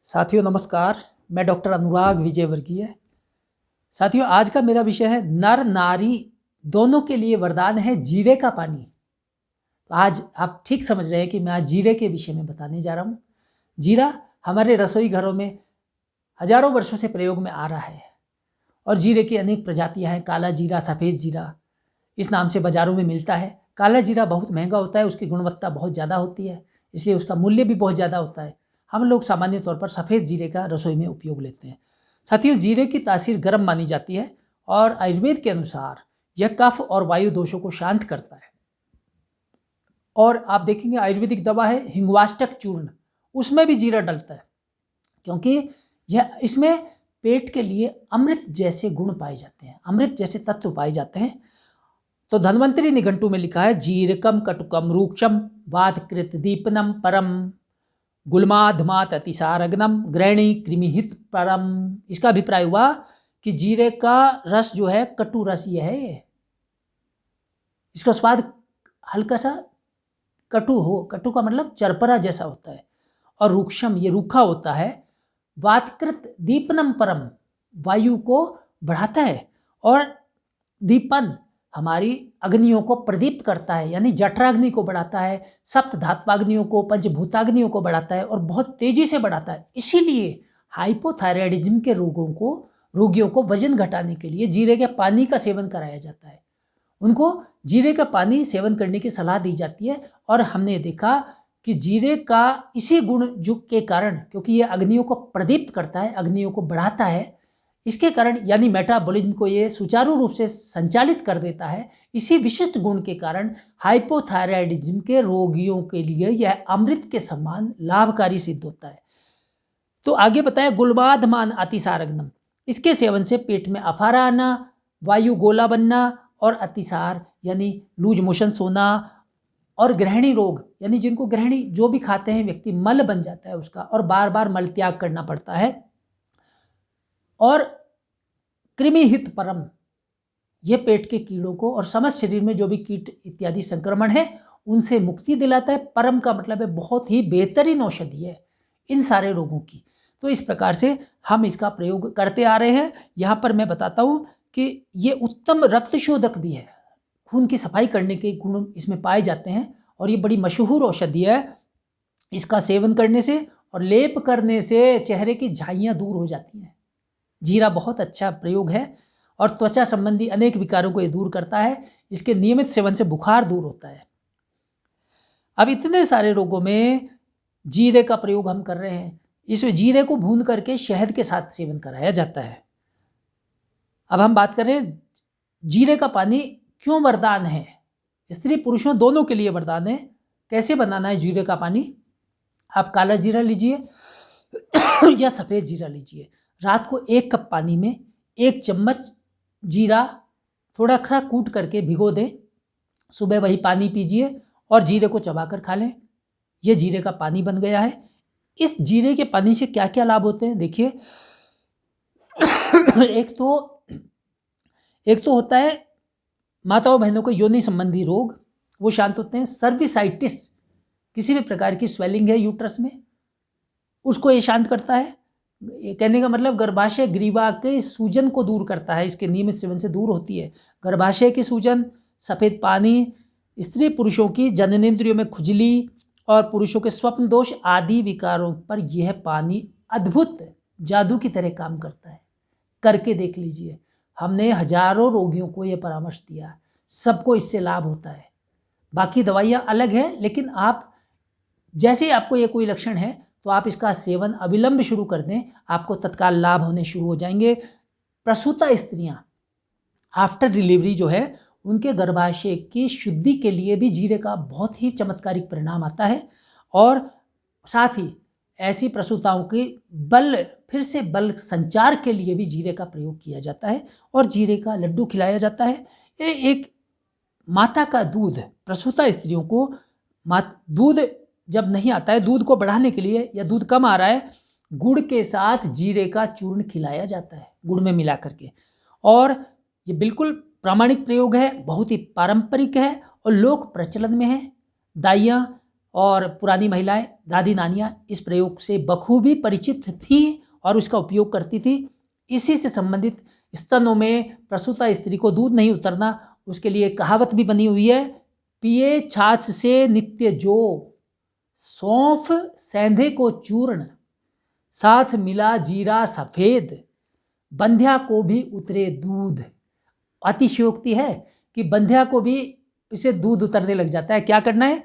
साथियों नमस्कार, मैं डॉक्टर अनुराग विजयवर्गीय। साथियों आज का मेरा विषय है नर नारी दोनों के लिए वरदान है जीरे का पानी। तो आज आप ठीक समझ रहे हैं कि मैं आज जीरे के विषय में बताने जा रहा हूँ। जीरा हमारे रसोई घरों में हजारों वर्षों से प्रयोग में आ रहा है और जीरे की अनेक प्रजातियाँ हैं। काला जीरा, सफ़ेद जीरा इस नाम से बाज़ारों में मिलता है। काला जीरा बहुत महंगा होता है, उसकी गुणवत्ता बहुत ज़्यादा होती है, इसलिए उसका मूल्य भी बहुत ज़्यादा होता है। हम लोग सामान्य तौर पर सफ़ेद जीरे का रसोई में उपयोग लेते हैं। साथियों जीरे की तासीर गर्म मानी जाती है और आयुर्वेद के अनुसार यह कफ और वायु दोषों को शांत करता है। और आप देखेंगे आयुर्वेदिक दवा है हिंगवाष्टक चूर्ण, उसमें भी जीरा डलता है क्योंकि यह इसमें पेट के लिए अमृत जैसे गुण पाए जाते हैं, अमृत जैसे तत्व पाए जाते हैं। तो धन्वंतरी निघंटु में लिखा है जीरकम कटुकम रूक्षम वातकृत दीपनम परम गुलमाधमात अतिसारग्नम ग्रहणी कृमिहित परम। इसका अभिप्राय हुआ कि जीरे का रस जो है कटु रस ये है, इसका स्वाद हल्का सा कटु का मतलब चरपरा जैसा होता है, और रूक्षम ये रूखा होता है। वातकृत दीपनम परम वायु को बढ़ाता है, और दीपन हमारी अग्नियों को प्रदीप्त करता है, यानी जठराग्नि को बढ़ाता है, सप्त धात्वाग्नियों को, पंचभूताग्नियों को बढ़ाता है और बहुत तेजी से बढ़ाता है। इसीलिए हाइपोथायराइडिज्म के रोगियों को वजन घटाने के लिए जीरे के पानी का सेवन कराया जाता है। उनको जीरे का पानी सेवन करने की सलाह दी जाती है। और हमने देखा कि जीरे का इसी गुण के कारण, क्योंकि ये अग्नियों को प्रदीप्त करता है, अग्नियों को बढ़ाता है, इसके कारण यानी मेटाबॉलिज्म को ये सुचारू रूप से संचालित कर देता है। इसी विशिष्ट गुण के कारण हाइपोथायराइडिज्म के रोगियों के लिए यह अमृत के समान लाभकारी सिद्ध होता है। तो आगे बताया गुलमाधमान अतिसारग्नम, इसके सेवन से पेट में अफारा आना, वायु गोला बनना और अतिसार यानी लूज मोशंस होना, और ग्रहणी रोग यानी जिनको ग्रहणी जो भी खाते हैं व्यक्ति मल बन जाता है उसका, और बार बार मल त्याग करना पड़ता है। और कृमिहित परम, ये पेट के कीड़ों को और समस्त शरीर में जो भी कीट इत्यादि संक्रमण है उनसे मुक्ति दिलाता है। परम का मतलब है बहुत ही बेहतरीन औषधि है इन सारे रोगों की। तो इस प्रकार से हम इसका प्रयोग करते आ रहे हैं। यहाँ पर मैं बताता हूँ कि ये उत्तम रक्त शोधक भी है, खून की सफाई करने के गुण इसमें पाए जाते हैं, और ये बड़ी मशहूर औषधि है। इसका सेवन करने से और लेप करने से चेहरे की झाइयाँ दूर हो जाती हैं। जीरा बहुत अच्छा प्रयोग है और त्वचा संबंधी अनेक विकारों को ये दूर करता है। इसके नियमित सेवन से बुखार दूर होता है। अब इतने सारे रोगों में जीरे का प्रयोग हम कर रहे हैं। इसमें जीरे को भून करके शहद के साथ सेवन कराया जाता है। अब हम बात कर रहे हैं जीरे का पानी क्यों वरदान है, स्त्री पुरुषों दोनों के लिए वरदान है। कैसे बनाना है जीरे का पानी? आप काला जीरा लीजिए या सफ़ेद जीरा लीजिए। रात को 1 कप पानी में 1 चम्मच जीरा थोड़ा खरा कूट करके भिगो दें, सुबह वही पानी पीजिए और जीरे को चबाकर खा लें। ये जीरे का पानी बन गया है। इस जीरे के पानी से क्या क्या लाभ होते हैं देखिए। एक तो होता है माताओं बहनों को योनि संबंधी रोग, वो शांत होते हैं। सर्विसाइटिस, किसी भी प्रकार की स्वेलिंग है यूट्रस में, उसको ये शांत करता है। ये कहने का मतलब गर्भाशय ग्रीवा के सूजन को दूर करता है, इसके नियमित सेवन से दूर होती है गर्भाशय की सूजन। सफ़ेद पानी स्त्री पुरुषों की जननेंद्रियों में खुजली और पुरुषों के स्वप्न दोष आदि विकारों पर यह पानी अद्भुत जादू की तरह काम करता है। करके देख लीजिए। हमने हजारों रोगियों को यह परामर्श दिया, सबको इससे लाभ होता है। बाकी दवाइयाँ अलग हैं, लेकिन आप जैसे आपको ये कोई लक्षण है तो आप इसका सेवन अविलंब शुरू कर दें, आपको तत्काल लाभ होने शुरू हो जाएंगे। प्रसूता स्त्रियां आफ्टर डिलीवरी जो है उनके गर्भाशय की शुद्धि के लिए भी जीरे का बहुत ही चमत्कारिक परिणाम आता है। और साथ ही ऐसी प्रसूताओं के फिर से बल संचार के लिए भी जीरे का प्रयोग किया जाता है और जीरे का लड्डू खिलाया जाता है। ये एक माता का दूध, प्रसूता स्त्रियों को दूध जब नहीं आता है, दूध को बढ़ाने के लिए या दूध कम आ रहा है, गुड़ के साथ जीरे का चूर्ण खिलाया जाता है, गुड़ में मिला करके। और ये बिल्कुल प्रामाणिक प्रयोग है, बहुत ही पारंपरिक है और लोक प्रचलन में है। दाइयाँ और पुरानी महिलाएं, दादी नानियाँ इस प्रयोग से बखूबी परिचित थी और उसका उपयोग करती थी। इसी से संबंधित स्तनों में प्रसूता स्त्री को दूध नहीं उतरना, उसके लिए कहावत भी बनी हुई है, पिए छाछ से नित्य जो, सौंफ सेंधे को चूर्ण, साथ मिला जीरा सफेद, बंध्या को भी उतरे दूध। अतिशयोक्ति है कि बंध्या को भी इसे दूध उतरने लग जाता है। क्या करना है?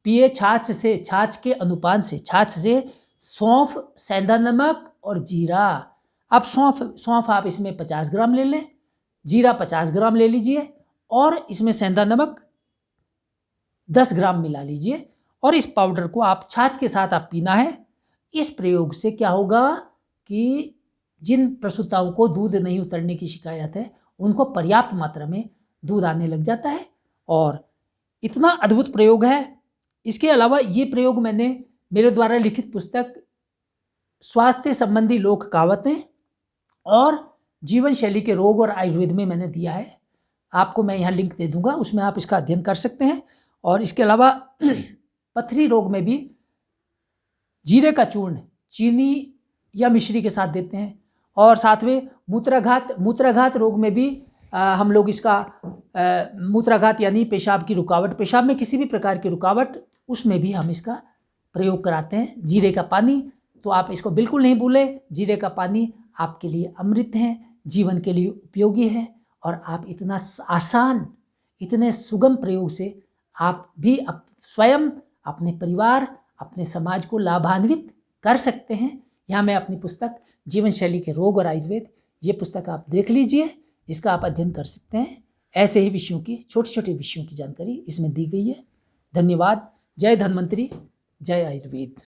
पिए छाछ से, छाछ के अनुपान से, छाछ से सौंफ, सेंधा नमक और जीरा। अब सौंफ आप इसमें 50 ग्राम ले लें, जीरा 50 ग्राम ले लीजिए और इसमें सेंधा नमक 10 ग्राम मिला लीजिए और इस पाउडर को आप छाछ के साथ आप पीना है। इस प्रयोग से क्या होगा कि जिन प्रसूताओं को दूध नहीं उतरने की शिकायत है उनको पर्याप्त मात्रा में दूध आने लग जाता है और इतना अद्भुत प्रयोग है। इसके अलावा ये प्रयोग मैंने मेरे द्वारा लिखित पुस्तक स्वास्थ्य संबंधी लोक कहावतें और जीवन शैली के रोग और आयुर्वेद में मैंने दिया है। आपको मैं यहाँ लिंक दे दूंगा, उसमें आप इसका अध्ययन कर सकते हैं। और इसके अलावा पथरी रोग में भी जीरे का चूर्ण चीनी या मिश्री के साथ देते हैं और साथ में मूत्राघात रोग में भी हम लोग इसका मूत्राघात यानी पेशाब की रुकावट, पेशाब में किसी भी प्रकार की रुकावट, उसमें भी हम इसका प्रयोग कराते हैं। जीरे का पानी, तो आप इसको बिल्कुल नहीं भूलें, जीरे का पानी आपके लिए अमृत है, जीवन के लिए उपयोगी है और आप इतना आसान, इतने सुगम प्रयोग से आप भी स्वयं, अपने परिवार, अपने समाज को लाभान्वित कर सकते हैं। यहाँ मैं अपनी पुस्तक जीवन शैली के रोग और आयुर्वेद, ये पुस्तक आप देख लीजिए, इसका आप अध्ययन कर सकते हैं। ऐसे ही विषयों की, छोटे छोटे विषयों की जानकारी इसमें दी गई है। धन्यवाद। जय धन्वंतरी, जय आयुर्वेद।